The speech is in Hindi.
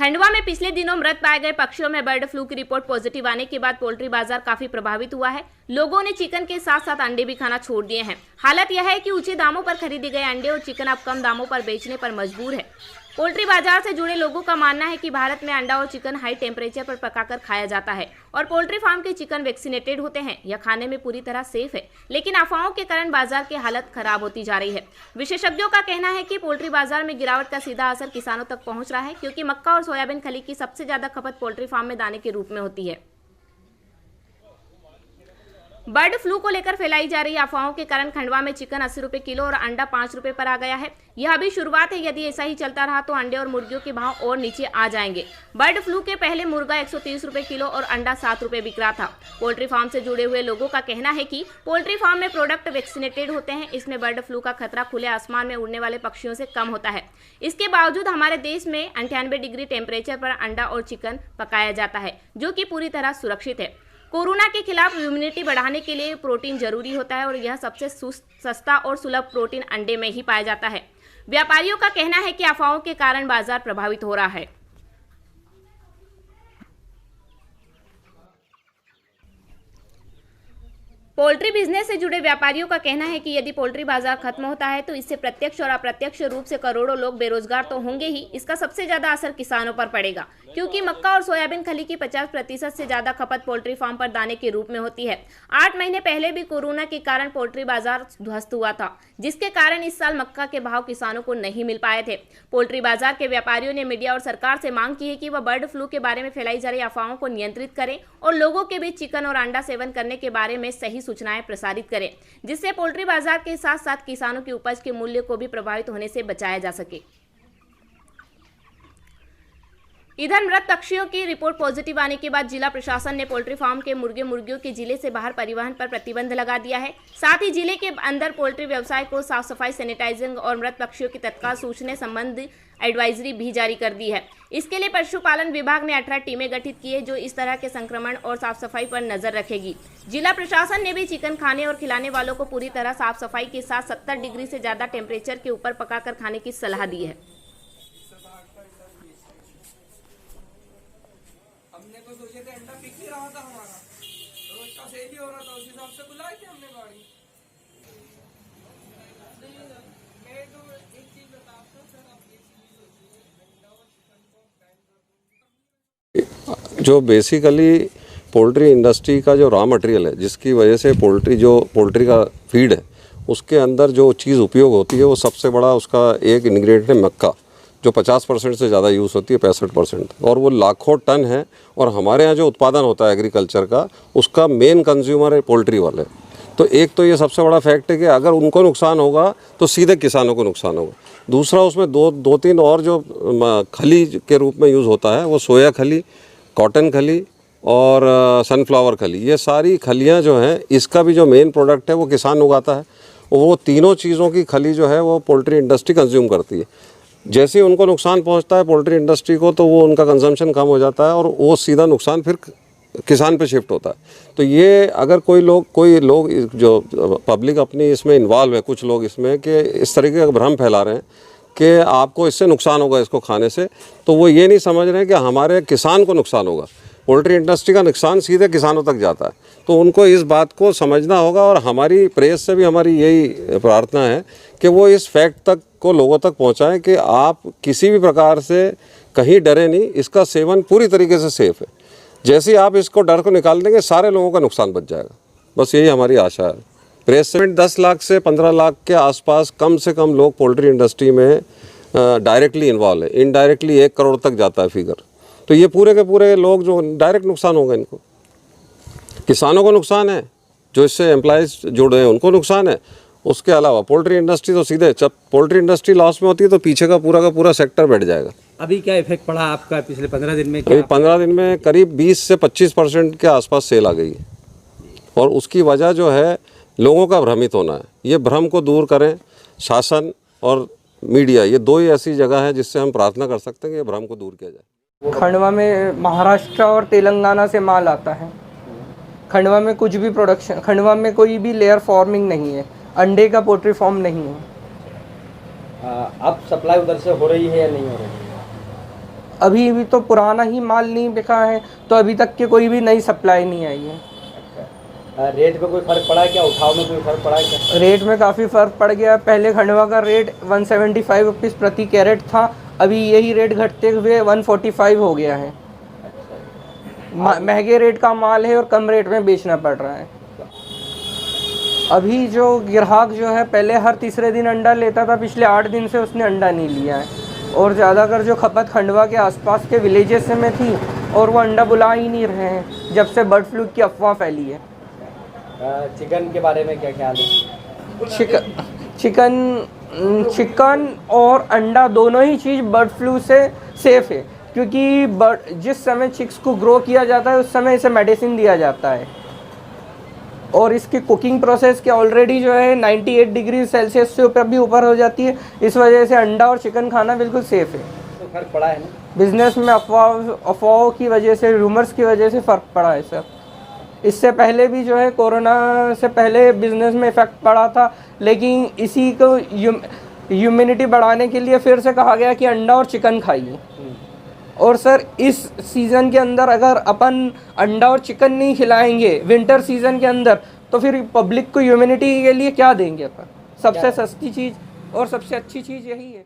खंडवा में पिछले दिनों मृत पाए गए पक्षियों में बर्ड फ्लू की रिपोर्ट पॉजिटिव आने के बाद पोल्ट्री बाजार काफी प्रभावित हुआ है। लोगों ने चिकन के साथ साथ अंडे भी खाना छोड़ दिए हैं। हालत यह है कि ऊंचे दामों पर खरीदे गए अंडे और चिकन अब कम दामों पर बेचने पर मजबूर है। पोल्ट्री बाजार से जुड़े लोगों का मानना है कि भारत में अंडा और चिकन हाई टेम्परेचर पर पकाकर खाया जाता है और पोल्ट्री फार्म के चिकन वैक्सीनेटेड होते हैं। यह खाने में पूरी तरह सेफ है, लेकिन अफवाहों के कारण बाजार की हालत खराब होती जा रही है। विशेषज्ञों का कहना है कि पोल्ट्री बाजार में गिरावट का सीधा असर किसानों तक पहुंच रहा है, क्योंकि मक्का और सोयाबीन खली की सबसे ज्यादा खपत पोल्ट्री फार्म में दाने के रूप में होती है। बर्ड फ्लू को लेकर फैलाई जा रही अफवाहों के कारण खंडवा में चिकन 80 रुपए किलो और अंडा 5 रुपए पर आ गया है। यह अभी शुरुआत है। यदि ऐसा ही चलता रहा तो अंडे और मुर्गियों के भाव और नीचे आ जाएंगे। बर्ड फ्लू के पहले मुर्गा 130 रुपए किलो और अंडा 7 रुपए बिक रहा था। पोल्ट्री फार्म से जुड़े हुए लोगों का कहना है कि पोल्ट्री फार्म में प्रोडक्ट वैक्सीनेटेड होते हैं। इसमें बर्ड फ्लू का खतरा खुले आसमान में उड़ने वाले पक्षियों से कम होता है। इसके बावजूद हमारे देश में 98 डिग्री टेम्परेचर पर अंडा और चिकन पकाया जाता है, जो कि पूरी तरह सुरक्षित है। कोरोना के खिलाफ इम्यूनिटी बढ़ाने के लिए प्रोटीन जरूरी होता है और यह सबसे सस्ता और सुलभ प्रोटीन अंडे में ही पाया जाता है। व्यापारियों का कहना है कि अफवाहों के कारण बाजार प्रभावित हो रहा है। पोल्ट्री बिजनेस से जुड़े व्यापारियों का कहना है कि यदि पोल्ट्री बाजार खत्म होता है तो इससे प्रत्यक्ष और अप्रत्यक्ष रूप से करोड़ों लोग बेरोजगार तो होंगे ही, इसका सबसे ज्यादा असर किसानों पर पड़ेगा, क्योंकि मक्का और सोयाबीन खली की 50% से ज्यादा खपत पोल्ट्री फार्म पर दाने के रूप में होती है। 8 महीने पहले भी कोरोना के कारण पोल्ट्री बाजार ध्वस्त हुआ था, जिसके कारण इस साल मक्का के भाव किसानों को नहीं मिल पाए थे। पोल्ट्री बाजार के व्यापारियों ने मीडिया और सरकार से मांग की है कि वह बर्ड फ्लू के बारे में फैलाई जा रही अफवाहों को नियंत्रित करें और लोगों के बीच चिकन और अंडा सेवन करने के बारे में सही सूचनाएं प्रसारित करें, जिससे पोल्ट्री बाजार के साथ साथ किसानों की उपज के मूल्य को भी प्रभावित होने से बचाया जा सके। इधर मृत पक्षियों की रिपोर्ट पॉजिटिव आने के बाद जिला प्रशासन ने पोल्ट्री फार्म के मुर्गे मुर्गियों के जिले से बाहर परिवहन पर प्रतिबंध लगा दिया है। साथ ही जिले के अंदर पोल्ट्री व्यवसाय को साफ सफाई, सैनिटाइजिंग और मृत पक्षियों की तत्काल सूचना संबंधी एडवाइजरी भी जारी कर दी है। इसके लिए पशुपालन विभाग ने 18 टीमें गठित की है, जो इस तरह के संक्रमण और साफ सफाई पर नजर रखेगी। जिला प्रशासन ने भी चिकन खाने और खिलाने वालों को पूरी तरह साफ सफाई के साथ 70 डिग्री से ज्यादा टेम्परेचर के ऊपर पकाकर खाने की सलाह दी है। हमने तो सोचे थे अंडा बिक ही रहा था हमारा, तो उसका सेल ही हो रहा था, उस हिसाब से बुलाई थी हमने गाड़ी। मैं तो एक चीज बताता हूँ सर, आप ये चीज सोचिए, अंडा और चिकन को बैन कर दो। जो बेसिकली पोल्ट्री इंडस्ट्री का जो रॉ मटेरियल है, जिसकी वजह से पोल्ट्री का फीड है, उसके अंदर जो चीज़ उपयोग होती है, वो सबसे बड़ा उसका एक इंग्रेडिएंट है मक्का, जो 50% से ज़्यादा यूज़ होती है, 65%, और वो लाखों टन है। और हमारे यहाँ जो उत्पादन होता है एग्रीकल्चर का, उसका मेन कंज्यूमर है पोल्ट्री वाले। तो एक तो ये सबसे बड़ा फैक्ट है कि अगर उनको नुकसान होगा तो सीधे किसानों को नुकसान होगा। दूसरा, उसमें दो तीन और जो खली के रूप में यूज़ होता है, वो सोया खली, कॉटन खली और सनफ्लावर खली, ये सारी खलियाँ जो हैं, इसका भी जो मेन प्रोडक्ट है वो किसान उगाता है। वो तीनों चीज़ों की खली जो है वो पोल्ट्री इंडस्ट्री कंज्यूम करती है। जैसे ही उनको नुकसान पहुंचता है पोल्ट्री इंडस्ट्री को, तो वो उनका कंजम्पशन कम हो जाता है और वो सीधा नुकसान फिर किसान पे शिफ्ट होता है। तो ये अगर कोई लोग जो पब्लिक अपनी इसमें इन्वॉल्व है, कुछ लोग इसमें कि इस तरीके का भ्रम फैला रहे हैं कि आपको इससे नुकसान होगा इसको खाने से, तो वो ये नहीं समझ रहे हैं कि हमारे किसान को नुकसान होगा। पोल्ट्री इंडस्ट्री का नुकसान सीधे किसानों तक जाता है, तो उनको इस बात को समझना होगा। और हमारी प्रेस से भी हमारी यही प्रार्थना है कि वो इस फैक्ट तक को लोगों तक पहुंचाएं कि आप किसी भी प्रकार से कहीं डरे नहीं, इसका सेवन पूरी तरीके से सेफ है। जैसे ही आप इसको डर को निकाल देंगे, सारे लोगों का नुकसान बच जाएगा। बस यही हमारी आशा है। प्रेस से 10 लाख से 15 लाख के आसपास कम से कम लोग पोल्ट्री इंडस्ट्री में डायरेक्टली इन्वॉल्व है। इनडायरेक्टली 1 करोड़ तक जाता है फिगर। तो ये पूरे के पूरे लोग जो डायरेक्ट नुकसान होगा, इनको किसानों को नुकसान है, जो इससे एम्प्लॉयज़ जुड़े हैं उनको नुकसान है। उसके अलावा पोल्ट्री इंडस्ट्री तो सीधे, जब पोल्ट्री इंडस्ट्री लॉस में होती है तो पीछे का पूरा सेक्टर बैठ जाएगा। अभी क्या इफेक्ट पड़ा आपका पिछले 15 दिन में? अभी 15 दिन में करीब 20 से 25% के आसपास सेल आ गई है। और उसकी वजह जो है लोगों का भ्रमित होना है। ये भ्रम को दूर करें शासन और मीडिया, ये दो ही ऐसी जगह है जिससे हम प्रार्थना कर सकते हैं कि ये भ्रम को दूर किया जाए। खंडवा में महाराष्ट्र और तेलंगाना से माल आता है। खंडवा में कुछ भी प्रोडक्शन, खंडवा में कोई भी लेयर फार्मिंग नहीं है, अंडे का पोल्ट्री फार्म नहीं है। अब सप्लाई उधर से हो रही है या नहीं हो रही है? अभी भी तो पुराना ही माल नहीं बिका है, तो अभी तक के कोई भी नई सप्लाई नहीं आई है। रेट में कोई फर्क पड़ा है क्या? उठाव में कोई फर्क पड़ा है क्या? रेट में काफ़ी फ़र्क पड़ गया। पहले खंडवा का रेट 175 रुपीज़ प्रति कैरेट था, अभी यही रेट घटते हुए 145 हो गया है। महंगे रेट का माल है और कम रेट में बेचना पड़ रहा है। अभी जो ग्राहक जो है पहले हर तीसरे दिन अंडा लेता था, पिछले 8 दिन से उसने अंडा नहीं लिया है। और ज़्यादातर जो खपत खंडवा के आसपास के विलेजेस में थी और वो अंडा बुला ही नहीं रहे हैं जब से बर्ड फ्लू की अफवाह फैली है। चिकन के बारे में क्या ख्याल है? चिकन और अंडा दोनों ही चीज़ बर्ड फ्लू से सेफ़ है, क्योंकि जिस समय चिक्स को ग्रो किया जाता है उस समय इसे मेडिसिन दिया जाता है और इसकी कुकिंग प्रोसेस के ऑलरेडी जो है 98 डिग्री सेल्सियस से ऊपर भी ऊपर हो जाती है। इस वजह से अंडा और चिकन खाना बिल्कुल सेफ़ है। तो फर्क पड़ा है ना? बिजनेस में अफवाहों की वजह से, रूमर्स की वजह से फ़र्क पड़ा है सर। इससे पहले भी जो है कोरोना से पहले बिजनेस में इफ़ेक्ट पड़ा था, लेकिन इसी को ह्यूमिनिटी बढ़ाने के लिए फिर से कहा गया कि अंडा और चिकन खाइए। और सर इस सीज़न के अंदर अगर अपन अंडा और चिकन नहीं खिलाएंगे विंटर सीज़न के अंदर, तो फिर पब्लिक को ह्यूमिनिटी के लिए क्या देंगे अपन? सबसे सस्ती चीज़ और सबसे अच्छी चीज़ यही है।